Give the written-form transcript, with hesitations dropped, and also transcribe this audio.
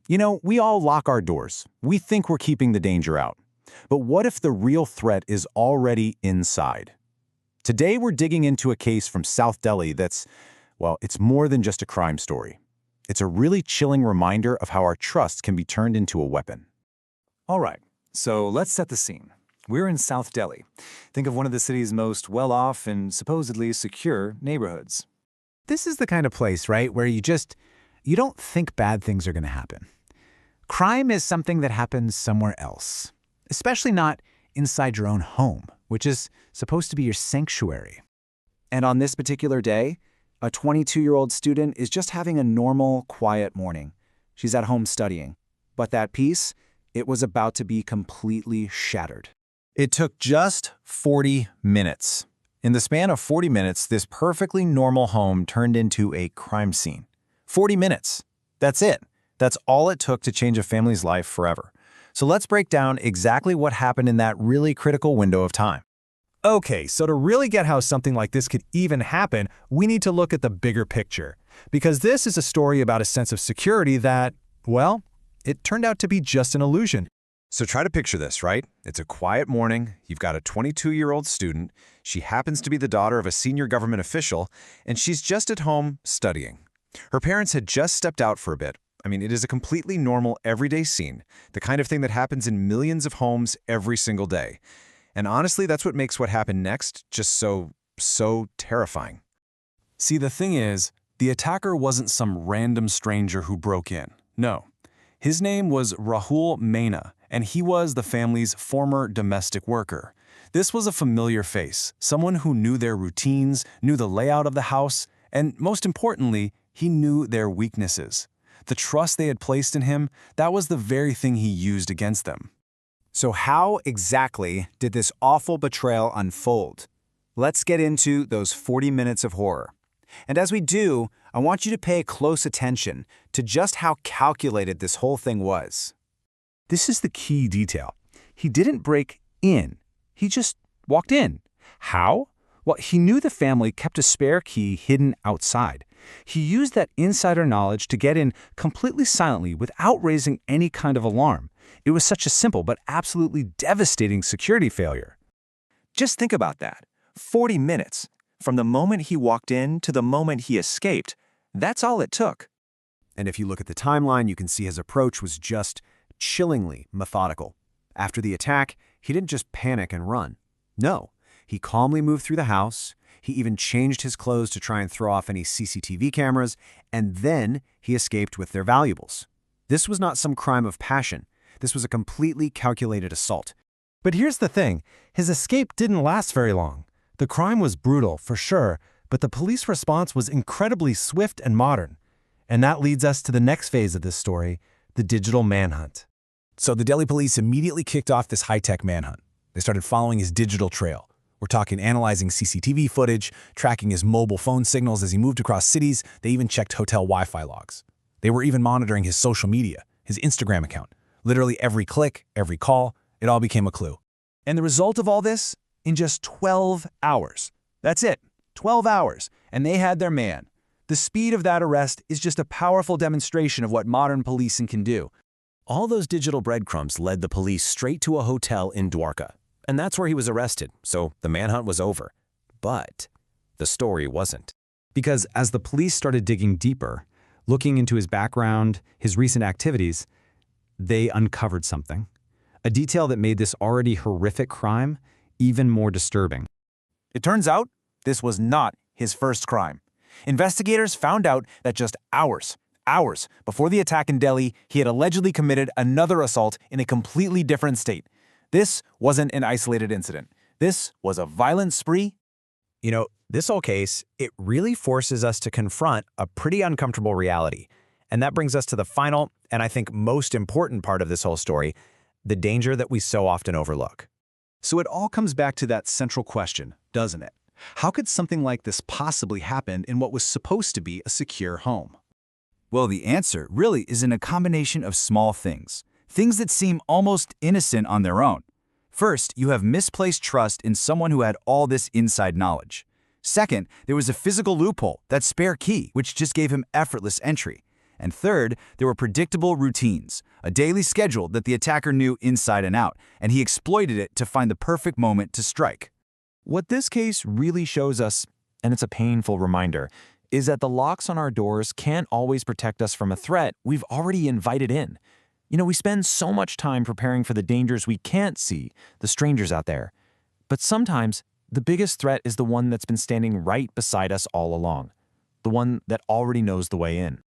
You know, we all lock our doors. We think we're keeping the danger out. But what if the real threat is already inside? Today, we're digging into a case from South Delhi that's, well, it's more than just a crime story. It's a really chilling reminder of how our trust can be turned into a weapon. All right, so let's set the scene. We're in South Delhi. Think of one of the city's most well-off and supposedly secure neighborhoods. This is the kind of place, right, where you don't think bad things are going to happen. Crime is something that happens somewhere else, especially not inside your own home, which is supposed to be your sanctuary. And on this particular day, a 22-year-old student is just having a normal, quiet morning. She's at home studying. But that peace, it was about to be completely shattered. It took just 40 minutes. In the span of 40 minutes, this perfectly normal home turned into a crime scene. 40 minutes. That's it. That's all it took to change a family's life forever. So let's break down exactly what happened in that really critical window of time. Okay, so to really get how something like this could even happen, we need to look at the bigger picture. Because this is a story about a sense of security that, well, it turned out to be just an illusion. So try to picture this, right? It's a quiet morning, you've got a 22-year-old student, she happens to be the daughter of a senior government official, and she's just at home studying. Her parents had just stepped out for a bit. I mean, it is a completely normal, everyday scene, the kind of thing that happens in millions of homes every single day. And honestly, that's what makes what happened next just so terrifying. See, the thing is, the attacker wasn't some random stranger who broke in. No. His name was Rahul Maina, and he was the family's former domestic worker. This was a familiar face, someone who knew their routines, knew the layout of the house, and most importantly, he knew their weaknesses. The trust they had placed in him, that was the very thing he used against them. So how exactly did this awful betrayal unfold? Let's get into those 40 minutes of horror. And as we do, I want you to pay close attention to just how calculated this whole thing was. This is the key detail. He didn't break in. He just walked in. How? Well, he knew the family kept a spare key hidden outside. He used that insider knowledge to get in completely silently without raising any kind of alarm. It was such a simple but absolutely devastating security failure. Just think about that. 40 minutes. From the moment he walked in to the moment he escaped. That's all it took. And if you look at the timeline, you can see his approach was just chillingly methodical. After the attack, he didn't just panic and run. No, he calmly moved through the house. He even changed his clothes to try and throw off any CCTV cameras, and then he escaped with their valuables. This was not some crime of passion. This was a completely calculated assault. But here's the thing, his escape didn't last very long. The crime was brutal, for sure, but the police response was incredibly swift and modern. And that leads us to the next phase of this story, the digital manhunt. So the Delhi police immediately kicked off this high-tech manhunt. They started following his digital trail. We're talking analyzing CCTV footage, tracking his mobile phone signals as he moved across cities. They even checked hotel Wi-Fi logs. They were even monitoring his social media, his Instagram account. Literally every click, every call, it all became a clue. And the result of all this? In just 12 hours. That's it, 12 hours, and they had their man. The speed of that arrest is just a powerful demonstration of what modern policing can do. All those digital breadcrumbs led the police straight to a hotel in Dwarka. And that's where he was arrested, so the manhunt was over. But the story wasn't. Because as the police started digging deeper, looking into his background, his recent activities, they uncovered something. A detail that made this already horrific crime even more disturbing. It turns out this was not his first crime. Investigators found out that just hours before the attack in Delhi, he had allegedly committed another assault in a completely different state. This wasn't an isolated incident. This was a violent spree. You know, this whole case, it really forces us to confront a pretty uncomfortable reality. And that brings us to the final, and I think most important part of this whole story, the danger that we so often overlook. So it all comes back to that central question, doesn't it? How could something like this possibly happen in what was supposed to be a secure home? Well, the answer really is in a combination of small things that seem almost innocent on their own. First, you have misplaced trust in someone who had all this inside knowledge. Second, there was a physical loophole, that spare key, which just gave him effortless entry. And third, there were predictable routines, a daily schedule that the attacker knew inside and out, and he exploited it to find the perfect moment to strike. What this case really shows us, and it's a painful reminder, is that the locks on our doors can't always protect us from a threat we've already invited in. We spend so much time preparing for the dangers we can't see, the strangers out there. But sometimes, the biggest threat is the one that's been standing right beside us all along, the one that already knows the way in.